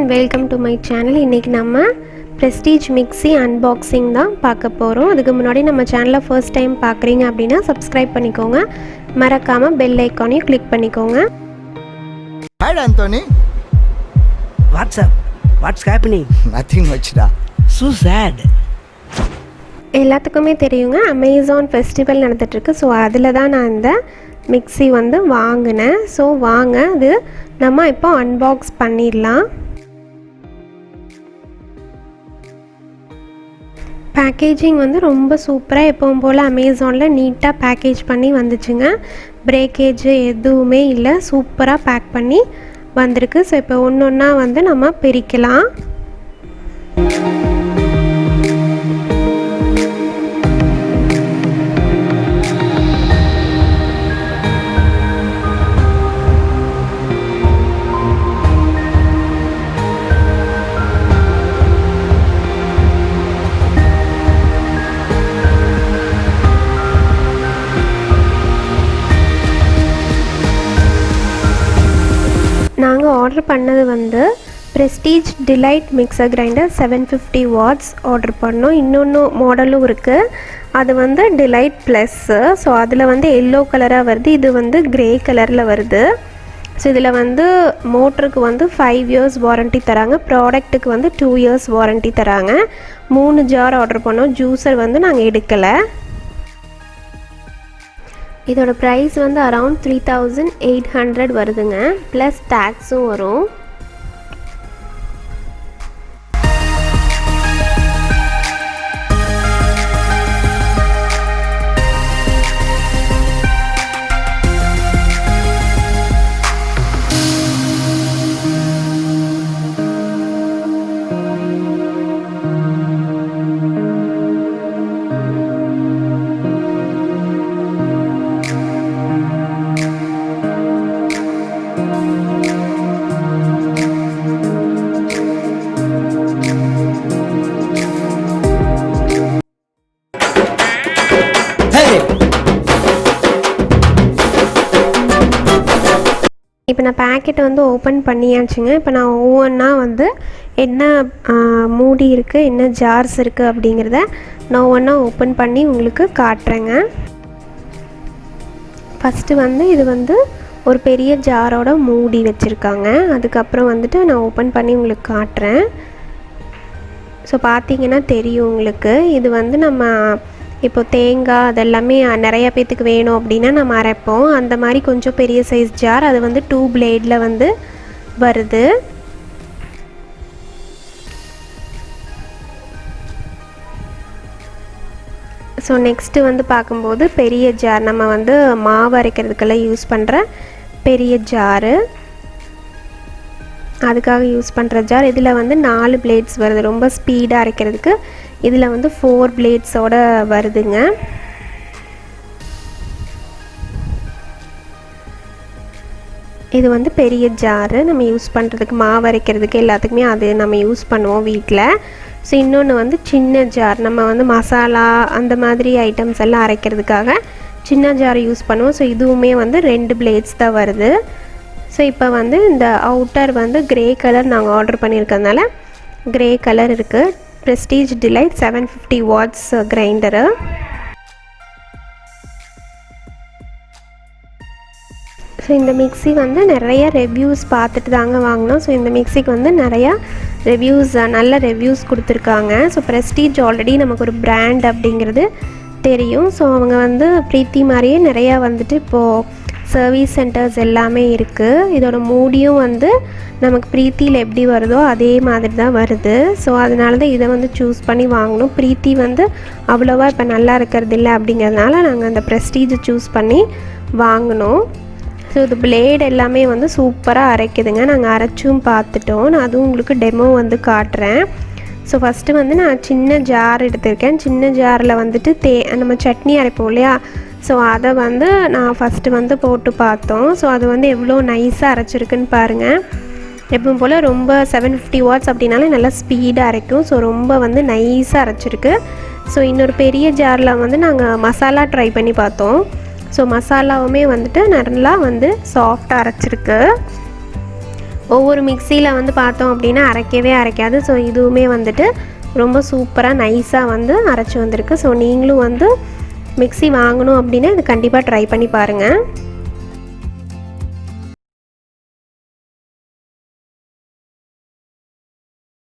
and welcome to my channel. இன்னைக்கு நம்ம Prestige Mixie unboxing தான் பார்க்க போறோம். அதுக்கு முன்னாடி நம்ம சேனலை first time பார்க்குறீங்க அப்படினா subscribe பண்ணிக்கோங்க. மறக்காம bell icon-ஐயும் click பண்ணிக்கோங்க. Hi Anthony. What's up? What's happening? Nothing much da. So sad. எல்லாத்துக்குமே தெரியுங்க Amazon festival நடந்துட்டு இருக்கு. ஸோ அதில் தான் நான் இந்த மிக்ஸி வந்து வாங்கினேன். ஸோ வாங்க அது நம்ம இப்போ அன்பாக்ஸ் பண்ணிடலாம். பேக்கேஜிங் வந்து ரொம்ப சூப்பராக எப்பவும் போல் அமேசானில் நீட்டாக பேக்கேஜ் பண்ணி வந்துச்சுங்க. பிரேக்கேஜ் எதுவுமே இல்லை, சூப்பராக பேக் பண்ணி வந்திருக்கு. ஸோ இப்போ ஒன்று ஒன்றா வந்து நம்ம பிரிக்கலாம். நாங்கள் ஆர்டர் பண்ணது வந்து Prestige Delight mixer grinder 750 watts order பண்ணோம். இன்னொன்று மாடலும் இருக்குது, அது வந்து டிலைட் ப்ளஸ்ஸு. ஸோ அதில் வந்து எல்லோ கலராக வருது, இது வந்து க்ரே கலரில் வருது. ஸோ இதில் வந்து மோட்டருக்கு வந்து 5 இயர்ஸ் வாரண்ட்டி தராங்க, ப்ராடக்ட்டுக்கு வந்து 2 இயர்ஸ் வாரண்ட்டி தராங்க. 3 ஜார் ஆர்டர் பண்ணோம். ஜூஸர் வந்து நாங்கள் எடுக்கலை. இதோட ப்ரைஸ் வந்து அரவுண்ட் 3800 வருதுங்க, ப்ளஸ் டேக்ஸும் வரும். இப்போ நான் பேக்கெட்டை வந்து ஓப்பன் பண்ணியாச்சுங்க. இப்போ நான் ஒவ்வொன்றா வந்து என்ன மூடி இருக்குது, என்ன ஜார்ஸ் இருக்குது அப்படிங்கிறத நான் ஒவ்வொன்றா ஓப்பன் பண்ணி உங்களுக்கு காட்டுறேங்க. ஃபஸ்ட்டு வந்து இது வந்து ஒரு பெரிய ஜாரோட மூடி வச்சுருக்காங்க. அதுக்கப்புறம் வந்துட்டு நான் ஓப்பன் பண்ணி உங்களுக்கு காட்டுறேன். ஸோ பார்த்தீங்கன்னா தெரியும் உங்களுக்கு. இது வந்து நம்ம இப்போ தேங்காய் அதெல்லாமே நிறையா பேத்துக்கு வேணும் அப்படின்னா நம்ம அரைப்போம். அந்த மாதிரி கொஞ்சம் பெரிய சைஸ் ஜார், அது வந்து 2 பிளேடில் வந்து வருது. ஸோ நெக்ஸ்ட்டு வந்து பார்க்கும்போது பெரிய ஜார், நம்ம வந்து மாவு அரைக்கிறதுக்கெல்லாம் யூஸ் பண்ணுற பெரிய ஜாரு, அதுக்காக யூஸ் பண்ணுற ஜார். இதில் வந்து 4 பிளேட்ஸ் வருது, ரொம்ப ஸ்பீடாக அரைக்கிறதுக்கு. இதில் வந்து 4 பிளேட்ஸோடு வருதுங்க. இது வந்து பெரிய ஜாரு, நம்ம யூஸ் பண்ணுறதுக்கு மாவு அரைக்கிறதுக்கு எல்லாத்துக்குமே அது நம்ம யூஸ் பண்ணுவோம் வீட்டில். ஸோ இன்னொன்று வந்து சின்ன ஜார், நம்ம வந்து மசாலா அந்த மாதிரி ஐட்டம்ஸ் எல்லாம் அரைக்கிறதுக்காக சின்ன ஜார் யூஸ் பண்ணுவோம். ஸோ இதுவுமே வந்து 2 பிளேட்ஸ் தான் வருது. ஸோ இப்போ வந்து இந்த அவுட்டர் வந்து க்ரே கலர் நாங்கள் ஆர்டர் பண்ணியிருக்கிறதுனால க்ரே கலர் இருக்குது. Prestige Delight 750 watts grinder. So இந்த மிக்ஸி வந்து நிறைய ரிவ்யூஸ் பார்த்துட்டு தாங்க வாங்கினோம். ஸோ இந்த மிக்ஸிக்கு வந்து நிறையா ரிவ்யூஸ், நல்ல ரிவ்யூஸ் கொடுத்துருக்காங்க. ஸோ Prestige ஆல்ரெடி நமக்கு ஒரு பிராண்ட் அப்படிங்கிறது தெரியும். ஸோ அவங்க வந்து பிரீத்தி மாதிரியே நிறையா வந்துட்டு இப்போது சர்வீஸ் சென்டர்ஸ் எல்லாமே இருக்குது. இதோட மூடியும் வந்து நமக்கு பிரீத்தியில் எப்படி வருதோ அதே மாதிரி தான் வருது. ஸோ அதனால தான் இதை வந்து சூஸ் பண்ணி வாங்கணும். பிரீத்தி வந்து அவ்வளோவா இப்போ நல்லா இருக்கிறது இல்லை அப்படிங்கிறதுனால நாங்கள் அந்த Prestige சூஸ் பண்ணி வாங்கினோம். ஸோ இது பிளேட் எல்லாமே வந்து சூப்பராக அரைக்குதுங்க. நாங்கள் அரைச்சும் பார்த்துட்டோம். நான் அதுவும் உங்களுக்கு டெமோ வந்து காட்டுறேன். ஸோ ஃபஸ்ட்டு வந்து நான் சின்ன ஜார் எடுத்திருக்கேன். சின்ன ஜாரில் வந்துட்டு நம்ம சட்னி அரைப்போம் இல்லையா, ஸோ அதை வந்து நான் ஃபஸ்ட்டு வந்து போட்டு பார்த்தோம். ஸோ அது வந்து எவ்வளோ நைஸாக அரைச்சிருக்குன்னு பாருங்கள். எப்பவும் போல் ரொம்ப 750 வாட்ஸ் அப்படின்னாலே நல்லா ஸ்பீடாக அரைக்கும். ஸோ ரொம்ப வந்து நைஸாக அரைச்சிருக்கு. ஸோ இன்னொரு பெரிய ஜாரில் வந்து நாங்கள் மசாலா ட்ரை பண்ணி பார்த்தோம். ஸோ மசாலாவுமே வந்துட்டு நல்லா வந்து சாஃப்டாக அரைச்சிருக்கு. ஒவ்வொரு மிக்சியில் வந்து பார்த்தோம் அப்படின்னா அரைக்கவே அரைக்காது. ஸோ இதுவுமே வந்துட்டு ரொம்ப சூப்பராக நைஸாக வந்து அரைச்சி வந்திருக்கு. ஸோ நீங்களும் வந்து மிக்ஸி வாங்கணும் அப்படின்னா இது கண்டிப்பாக ட்ரை பண்ணி பாருங்கள்.